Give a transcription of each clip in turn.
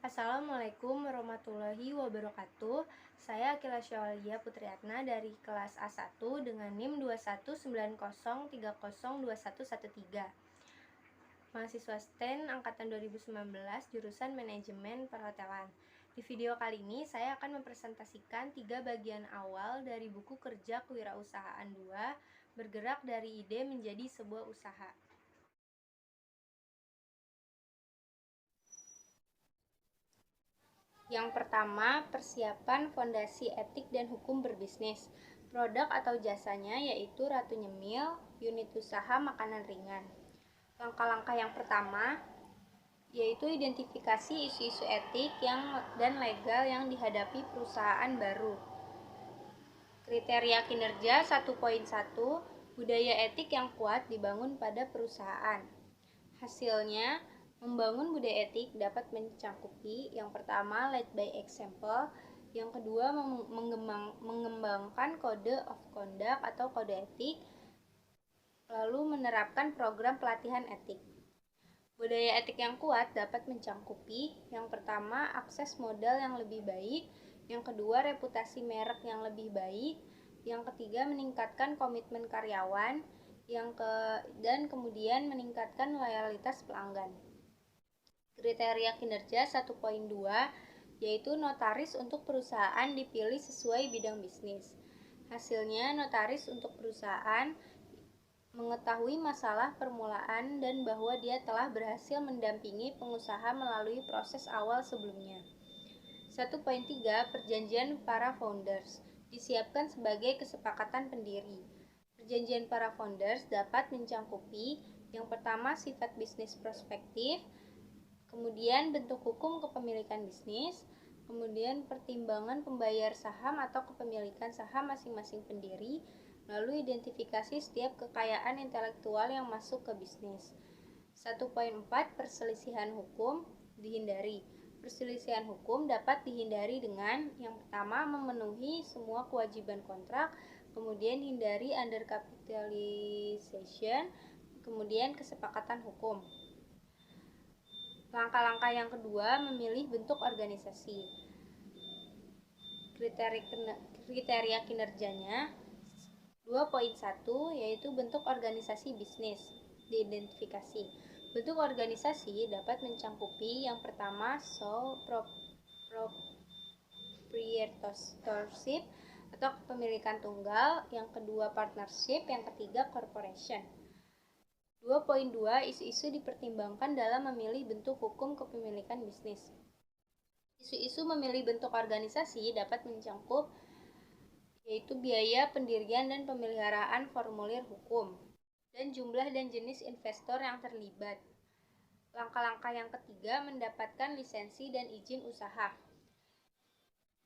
Assalamualaikum warahmatullahi wabarakatuh. Saya Akila Syawalia Putriatna dari kelas A1 dengan NIM 2190302113. Mahasiswa STEN angkatan 2019 jurusan Manajemen Perhotelan. Di video kali ini saya akan mempresentasikan 3 bagian awal dari buku kerja kewirausahaan 2, bergerak dari ide menjadi sebuah usaha. Yang pertama, persiapan fondasi etik dan hukum berbisnis. Produk atau jasanya yaitu Ratu Nyemil, unit usaha makanan ringan. Langkah-langkah yang pertama yaitu identifikasi isu-isu etik dan legal yang dihadapi perusahaan baru. Kriteria kinerja 1.1, budaya etik yang kuat dibangun pada perusahaan. Hasilnya, membangun budaya etik dapat mencakupi yang pertama, lead by example, yang kedua, mengembangkan kode of conduct atau kode etik, lalu menerapkan program pelatihan etik. Budaya etik yang kuat dapat mencakupi yang pertama, akses modal yang lebih baik, yang kedua, reputasi merek yang lebih baik, yang ketiga, meningkatkan komitmen karyawan, dan kemudian meningkatkan loyalitas pelanggan. Kriteria kinerja 1.2 yaitu notaris untuk perusahaan dipilih sesuai bidang bisnis. Hasilnya, notaris untuk perusahaan mengetahui masalah permulaan dan bahwa dia telah berhasil mendampingi pengusaha melalui proses awal sebelumnya. 1.3 Perjanjian para founders disiapkan sebagai kesepakatan pendiri. Perjanjian para founders dapat mencakupi yang pertama, sifat bisnis prospektif, kemudian bentuk hukum kepemilikan bisnis, kemudian pertimbangan pembayar saham atau kepemilikan saham masing-masing pendiri, lalu identifikasi setiap kekayaan intelektual yang masuk ke bisnis. 1.4 Perselisihan hukum dihindari. Perselisihan hukum dapat dihindari dengan yang pertama, memenuhi semua kewajiban kontrak, kemudian hindari undercapitalization, kemudian kesepakatan hukum. Langkah-langkah yang kedua, memilih bentuk organisasi. Kriteria kinerjanya 2.1 yaitu bentuk organisasi bisnis diidentifikasi. Bentuk organisasi dapat mencakupi yang pertama, sole proprietorship atau kepemilikan tunggal, yang kedua partnership, yang ketiga corporation. 2.2 Isu-isu dipertimbangkan dalam memilih bentuk hukum kepemilikan bisnis. Isu-isu memilih bentuk organisasi dapat mencakup yaitu biaya pendirian dan pemeliharaan formulir hukum, dan jumlah dan jenis investor yang terlibat. Langkah-langkah yang ketiga, mendapatkan lisensi dan izin usaha.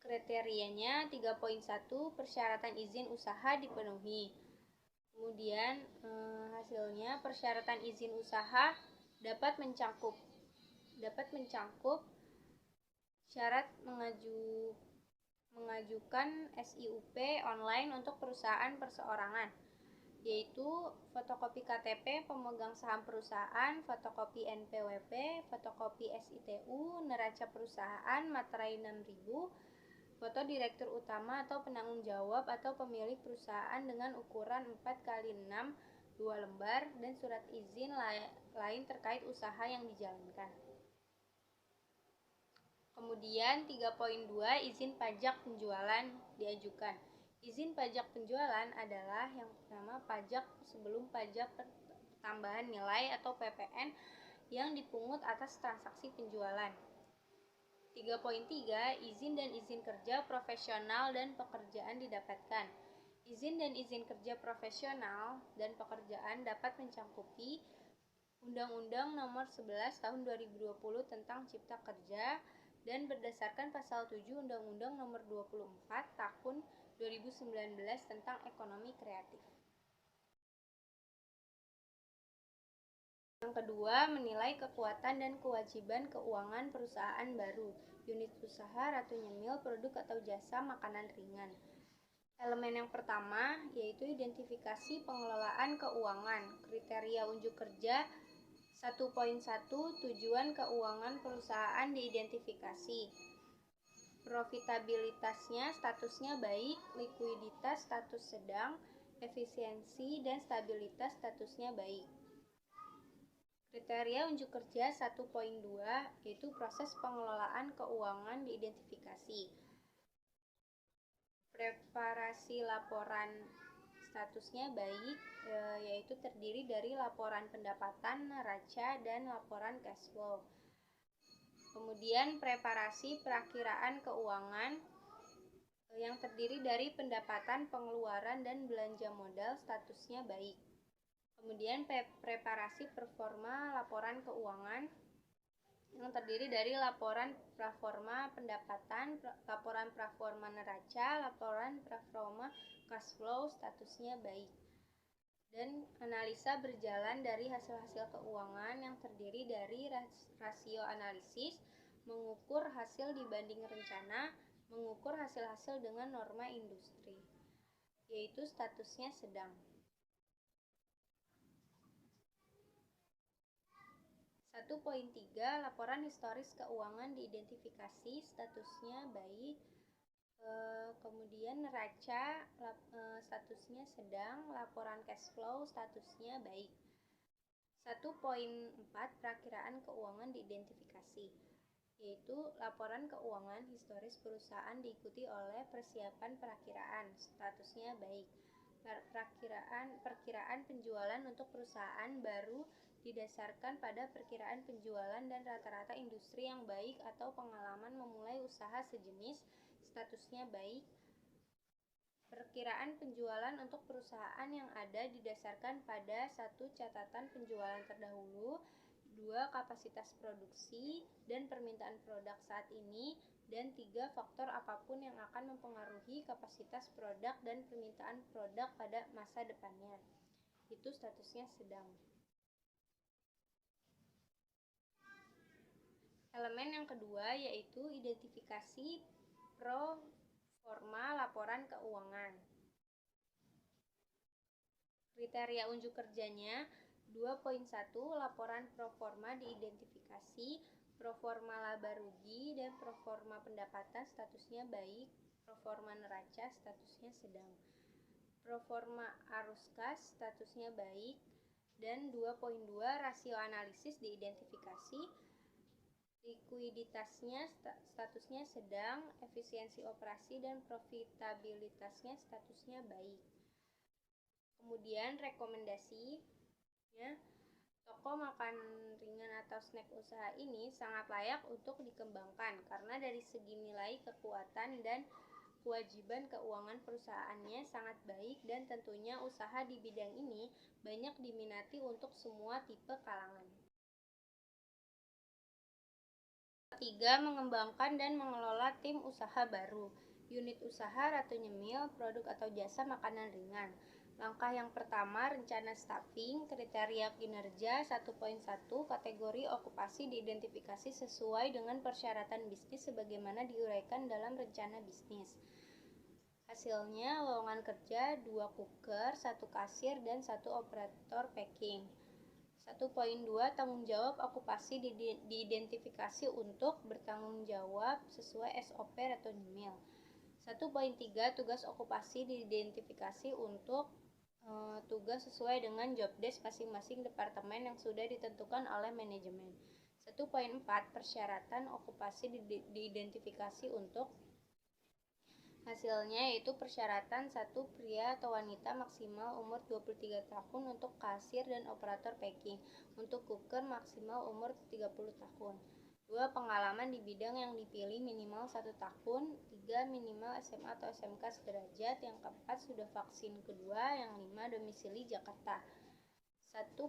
Kriterianya 3.1 Persyaratan izin usaha dipenuhi. Kemudian hasilnya, persyaratan izin usaha dapat mencakup syarat mengajukan SIUP online untuk perusahaan perseorangan, yaitu fotokopi KTP pemegang saham perusahaan, fotokopi NPWP, fotokopi SITU, neraca perusahaan, materai 6000, foto direktur utama atau penanggung jawab atau pemilik perusahaan dengan ukuran 4x6 2 lembar, dan surat izin lain terkait usaha yang dijalankan. Kemudian 3.2 Izin pajak penjualan diajukan. Izin pajak penjualan adalah yang pertama, pajak sebelum pajak tambahan nilai atau PPN yang dipungut atas transaksi penjualan. 3.3 Izin dan izin kerja profesional dan pekerjaan didapatkan. Izin dan izin kerja profesional dan pekerjaan dapat mencakupi Undang-Undang Nomor 11 Tahun 2020 tentang Cipta Kerja dan berdasarkan pasal 7 Undang-Undang Nomor 24 Tahun 2019 tentang Ekonomi Kreatif. Yang kedua, menilai kekuatan dan kewajiban keuangan perusahaan baru. Unit usaha Ratu Nyemil, produk atau jasa makanan ringan. Elemen yang pertama yaitu identifikasi pengelolaan keuangan. Kriteria unjuk kerja 1.1 Tujuan keuangan perusahaan diidentifikasi. Profitabilitasnya statusnya baik, likuiditas status sedang, efisiensi dan stabilitas statusnya baik. Kriteria unjuk kerja 1.2 yaitu proses pengelolaan keuangan diidentifikasi. Preparasi laporan statusnya baik, yaitu terdiri dari laporan pendapatan, neraca, dan laporan cash flow. Kemudian preparasi perakiraan keuangan yang terdiri dari pendapatan, pengeluaran, dan belanja modal statusnya baik. Kemudian preparasi performa laporan keuangan yang terdiri dari laporan praforma pendapatan, laporan praforma neraca, laporan praforma cash flow statusnya baik. Dan analisa berjalan dari hasil-hasil keuangan yang terdiri dari rasio analisis, mengukur hasil dibanding rencana, mengukur hasil-hasil dengan norma industri, yaitu statusnya sedang. 1.3 Laporan historis keuangan diidentifikasi statusnya baik. Kemudian neraca statusnya sedang, laporan cash flow statusnya baik. 1.4 Perakiraan keuangan diidentifikasi, yaitu laporan keuangan historis perusahaan diikuti oleh persiapan perakiraan statusnya baik. Perkiraan penjualan untuk perusahaan baru didasarkan pada perkiraan penjualan dan rata-rata industri yang baik atau pengalaman memulai usaha sejenis statusnya baik. Perkiraan penjualan untuk perusahaan yang ada didasarkan pada 1. Catatan penjualan terdahulu, 2. Kapasitas produksi dan permintaan produk saat ini, dan 3. Faktor apapun yang akan mempengaruhi kapasitas produk dan permintaan produk pada masa depannya. Itu statusnya sedang. Elemen yang kedua yaitu identifikasi pro forma laporan keuangan. Kriteria unjuk kerjanya 2.1 Laporan pro forma diidentifikasi, pro forma laba rugi dan pro forma pendapatan statusnya baik, pro forma neraca statusnya sedang. Pro forma arus kas statusnya baik, dan 2.2 Rasio analisis diidentifikasi. Likuiditasnya statusnya sedang, efisiensi operasi dan profitabilitasnya statusnya baik. Kemudian rekomendasi, toko makan ringan atau snack usaha ini sangat layak untuk dikembangkan karena dari segi nilai kekuatan dan kewajiban keuangan perusahaannya sangat baik dan tentunya usaha di bidang ini banyak diminati untuk semua tipe kalangan. 3. Mengembangkan dan mengelola tim usaha baru. Unit usaha Ratu Nyemil, produk atau jasa makanan ringan. Langkah yang pertama, rencana staffing, kriteria kinerja 1.1, kategori okupasi diidentifikasi sesuai dengan persyaratan bisnis sebagaimana diuraikan dalam rencana bisnis. Hasilnya, lowongan kerja 2 cooker, 1 kasir, dan 1 operator packing. 1.2 Tanggung jawab okupasi diidentifikasi untuk bertanggung jawab sesuai SOP Ratu Nyemil. 1.3 Tugas okupasi diidentifikasi untuk tugas sesuai dengan job desk masing-masing departemen yang sudah ditentukan oleh manajemen. 1.4 Persyaratan okupasi diidentifikasi untuk hasilnya yaitu persyaratan 1 pria atau wanita maksimal umur 23 tahun untuk kasir dan operator packing. Untuk cooker maksimal umur 30 tahun. 2. Pengalaman di bidang yang dipilih minimal 1 tahun. 3. Minimal SMA atau SMK sederajat. Yang keempat sudah vaksin kedua. Yang 5 domisili Jakarta. 1.5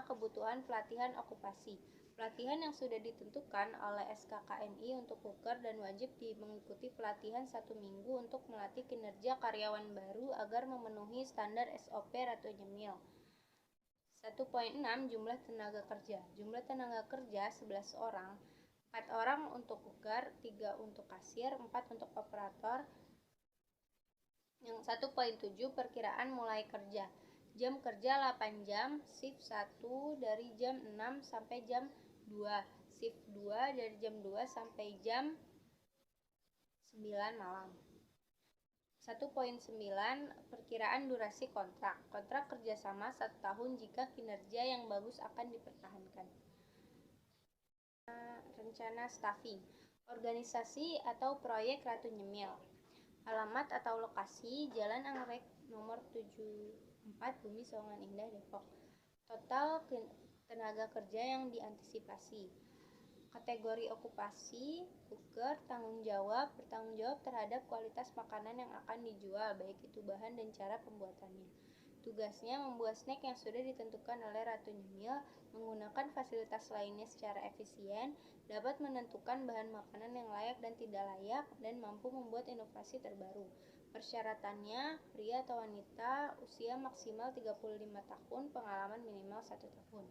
Kebutuhan pelatihan okupasi. Pelatihan yang sudah ditentukan oleh SKKNI untuk cooker dan wajib mengikuti pelatihan 1 minggu untuk melatih kinerja karyawan baru agar memenuhi standar SOP Ratu Nyemil. 1.6 Jumlah tenaga kerja. Jumlah tenaga kerja 11 orang, 4 orang untuk cooker, 3 untuk kasir, 4 untuk operator. Yang 1.7 Perkiraan mulai kerja. Jam kerja 8 jam, shift 1 dari jam 6 sampai jam 2, shift 2 dari jam 2 sampai jam 9 malam. 1.9 Perkiraan durasi kontrak. Kontrak kerjasama 1 tahun jika kinerja yang bagus akan dipertahankan. Rencana staffing. Organisasi atau proyek Ratu Nyemil. Alamat atau lokasi Jalan Anggrek nomor 74 Bumi Sawangan Indah Depok. Total tenaga kerja yang diantisipasi. Kategori okupasi, cooker, bertanggung jawab terhadap kualitas makanan yang akan dijual, baik itu bahan dan cara pembuatannya. Tugasnya membuat snack yang sudah ditentukan oleh Ratu Nyemil, menggunakan fasilitas lainnya secara efisien, dapat menentukan bahan makanan yang layak dan tidak layak, dan mampu membuat inovasi terbaru. Persyaratannya, pria atau wanita, usia maksimal 35 tahun, pengalaman minimal 1 tahun.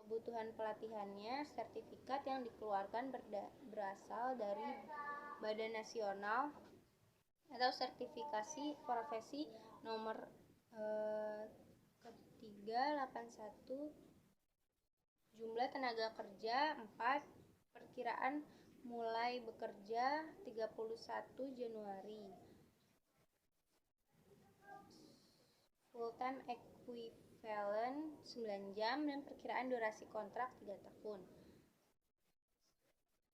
Kebutuhan pelatihannya, sertifikat yang dikeluarkan berasal dari Badan Nasional atau sertifikasi profesi nomor 381. Jumlah tenaga kerja 4. Perkiraan mulai bekerja 31 Januari. Full time equivalent 9 jam dan perkiraan durasi kontrak 3 tahun.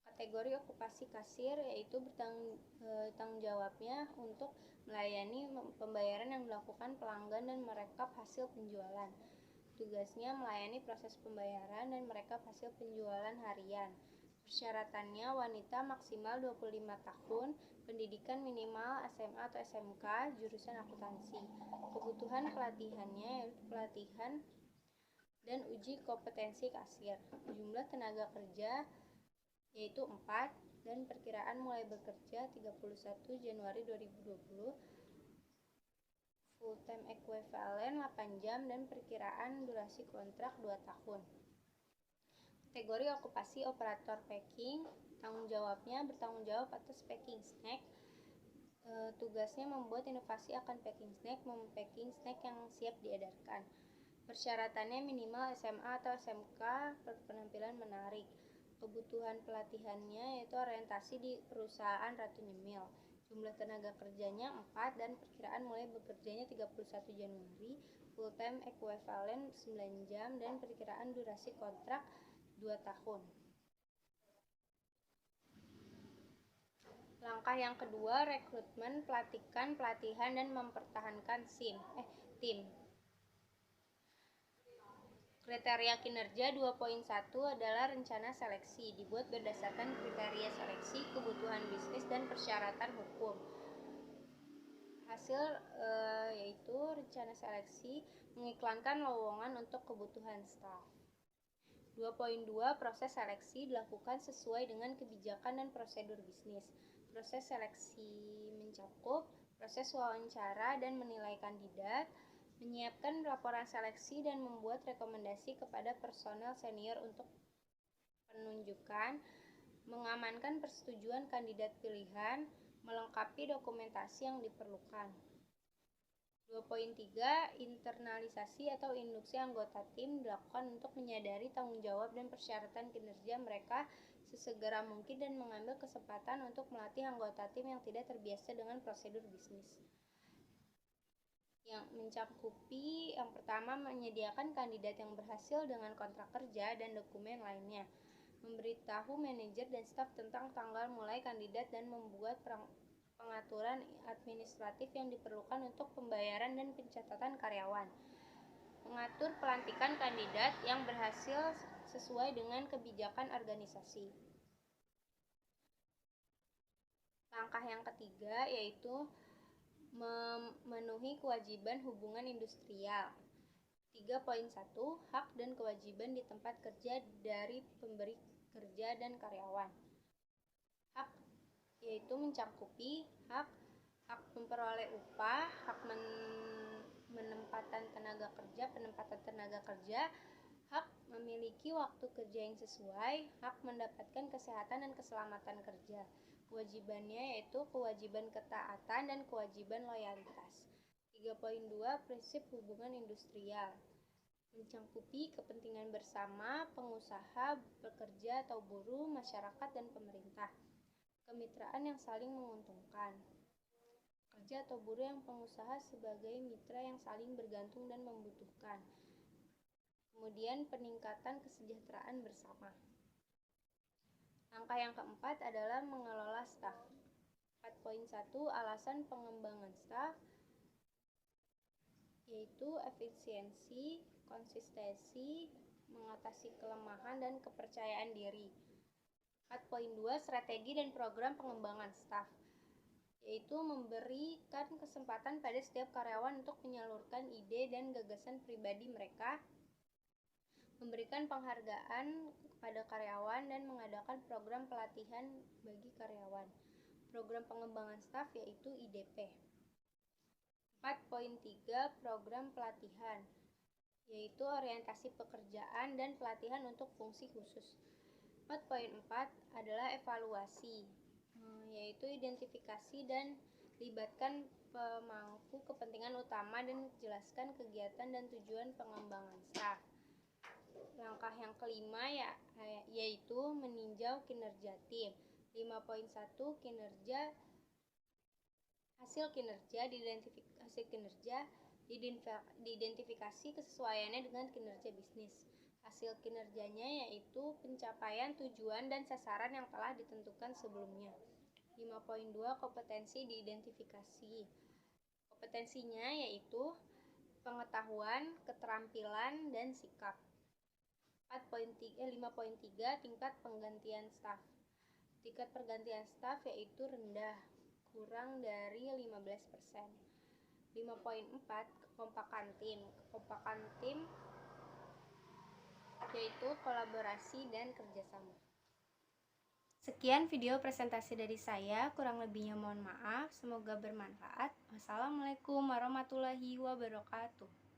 Kategori okupasi kasir, yaitu tanggung jawabnya untuk melayani pembayaran yang dilakukan pelanggan dan merekap hasil penjualan. Tugasnya melayani proses pembayaran dan merekap hasil penjualan harian. Persyaratannya, wanita maksimal 25 tahun, pendidikan minimal SMA atau SMK, jurusan akuntansi. Kebutuhan pelatihannya yaitu pelatihan dan uji kompetensi kasir. Jumlah tenaga kerja yaitu 4 dan perkiraan mulai bekerja 31 Januari 2020. Full time equivalent 8 jam dan perkiraan durasi kontrak 2 tahun. Kategori okupasi operator packing, tanggung jawabnya bertanggung jawab atas packing snack. Tugasnya membuat inovasi akan packing snack, mempacking snack yang siap diedarkan. Persyaratannya minimal SMA atau SMK, berpenampilan menarik. Kebutuhan pelatihannya yaitu orientasi di perusahaan Ratu Nyemil. Jumlah tenaga kerjanya 4 dan perkiraan mulai bekerjanya 31 Januari. Full time equivalent 9 jam dan perkiraan durasi kontrak 2 tahun. Langkah yang kedua, rekrutmen, pelantikan, pelatihan, dan mempertahankan tim. Kriteria kinerja 2.1 adalah rencana seleksi, dibuat berdasarkan kriteria seleksi, kebutuhan bisnis, dan persyaratan hukum. Hasil yaitu rencana seleksi mengiklankan lowongan untuk kebutuhan staf. 2.2 Proses seleksi dilakukan sesuai dengan kebijakan dan prosedur bisnis. Proses seleksi mencakup proses wawancara dan menilai kandidat, menyiapkan laporan seleksi dan membuat rekomendasi kepada personel senior untuk penunjukan, mengamankan persetujuan kandidat pilihan, melengkapi dokumentasi yang diperlukan. 2.3 Internalisasi atau induksi anggota tim dilakukan untuk menyadari tanggung jawab dan persyaratan kinerja mereka sesegera mungkin dan mengambil kesempatan untuk melatih anggota tim yang tidak terbiasa dengan prosedur bisnis. Yang mencakupi yang pertama, menyediakan kandidat yang berhasil dengan kontrak kerja dan dokumen lainnya, memberitahu manajer dan staf tentang tanggal mulai kandidat dan membuat pengaturan administratif yang diperlukan untuk pembayaran dan pencatatan karyawan, mengatur pelantikan kandidat yang berhasil sesuai dengan kebijakan organisasi. Langkah yang ketiga yaitu memenuhi kewajiban hubungan industrial. 3.1 Hak dan kewajiban di tempat kerja dari pemberi kerja dan karyawan. Hak yaitu mencakupi hak memperoleh upah, hak penempatan tenaga kerja, hak memiliki waktu kerja yang sesuai, hak mendapatkan kesehatan dan keselamatan kerja. Kewajibannya yaitu kewajiban ketaatan dan kewajiban loyalitas. 3.2 Prinsip hubungan industrial. Mencangkupi kepentingan bersama pengusaha, pekerja atau buruh, masyarakat, dan pemerintah. Kemitraan yang saling menguntungkan. Pekerja atau buruh yang pengusaha sebagai mitra yang saling bergantung dan membutuhkan. Kemudian peningkatan kesejahteraan bersama. Langkah yang keempat adalah mengelola staf. 4.1 Alasan pengembangan staf, yaitu efisiensi, konsistensi, mengatasi kelemahan, dan kepercayaan diri. 4.2 Strategi dan program pengembangan staf, yaitu memberikan kesempatan pada setiap karyawan untuk menyalurkan ide dan gagasan pribadi mereka, memberikan penghargaan kepada karyawan, dan mengadakan program pelatihan bagi karyawan. Program pengembangan staf yaitu IDP. 4.3 Program pelatihan, yaitu orientasi pekerjaan dan pelatihan untuk fungsi khusus. 4.4 adalah evaluasi, yaitu identifikasi dan libatkan pemangku kepentingan utama dan jelaskan kegiatan dan tujuan pengembangan staf. Langkah yang kelima yaitu meninjau kinerja tim. 5.1 Hasil kinerja diidentifikasi kesesuaiannya dengan kinerja bisnis. Hasil kinerjanya yaitu pencapaian tujuan dan sasaran yang telah ditentukan sebelumnya. 5.2 Kompetensi diidentifikasi. Kompetensinya yaitu pengetahuan, keterampilan, dan sikap. 5.3 Tingkat penggantian staf. Tingkat pergantian staf yaitu rendah, kurang dari 15%. 5.4 Kekompakan tim. Kekompakan tim yaitu kolaborasi dan kerjasama. Sekian video presentasi dari saya, kurang lebihnya mohon maaf, semoga bermanfaat. Wassalamualaikum warahmatullahi wabarakatuh.